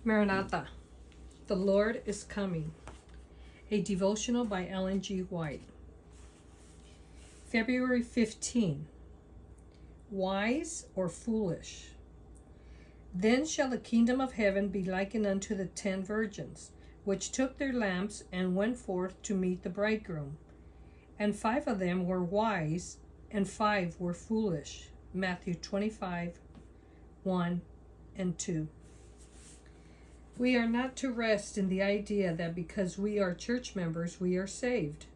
Maranatha, the Lord is coming. A devotional by Ellen G. White. February 15. Wise or foolish? Then shall the kingdom of heaven be likened unto the 10 virgins, which took their lamps and went forth to meet the bridegroom. And 5 of them were wise, and 5 were foolish. Matthew 25, 1 and 2. We are not to rest in the idea that because we are church members, we are saved.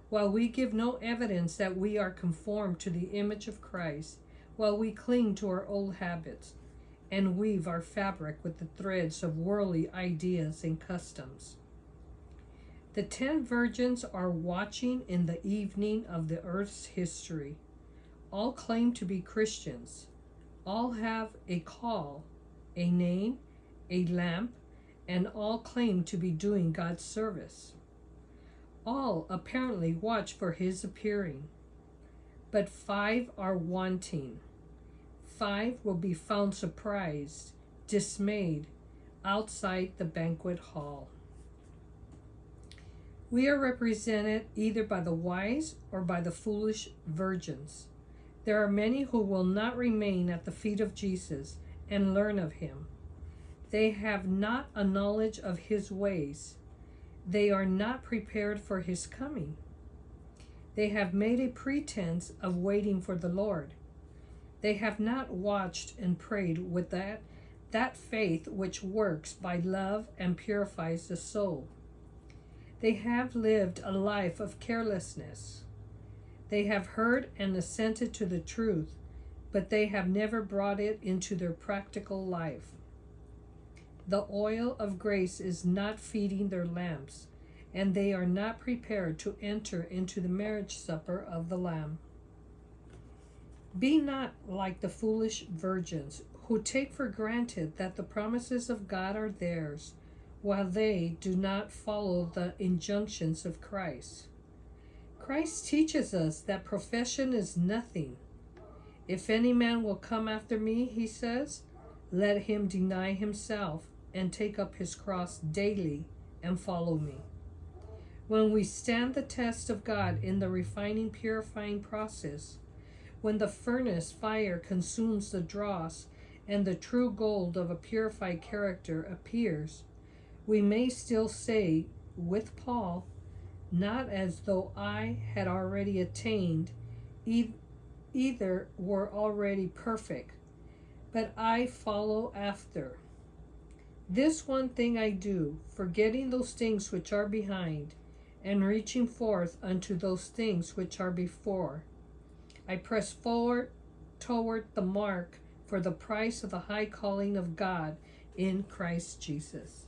While we give no evidence that we are conformed to the image of Christ, while we cling to our old habits and weave our fabric with the threads of worldly ideas and customs. The 10 virgins are watching in the evening of the earth's history. All claim to be Christians. All have a call, a name, a lamp, and all claim to be doing God's service. All apparently watch for his appearing. But 5 are wanting. 5 will be found surprised, dismayed, outside the banquet hall. We are represented either by the wise or by the foolish virgins. There are many who will not remain at the feet of Jesus and learn of him. They have not a knowledge of his ways. They are not prepared for his coming. They have made a pretense of waiting for the Lord. They have not watched and prayed with that faith which works by love and purifies the soul. They have lived a life of carelessness. They have heard and assented to the truth, but they have never brought it into their practical life. The oil of grace is not feeding their lamps, and they are not prepared to enter into the marriage supper of the Lamb. Be not like the foolish virgins who take for granted that the promises of God are theirs, while they do not follow the injunctions of Christ. Christ teaches us that profession is nothing. If any man will come after me, he says, let him deny himself and take up his cross daily and follow me. When we stand the test of God in the refining, purifying process, when the furnace fire consumes the dross and the true gold of a purified character appears, we may still say with Paul, not as though I had already attained, either were already perfect, but I follow after. This one thing I do, forgetting those things which are behind, and reaching forth unto those things which are before. I press forward toward the mark for the prize of the high calling of God in Christ Jesus.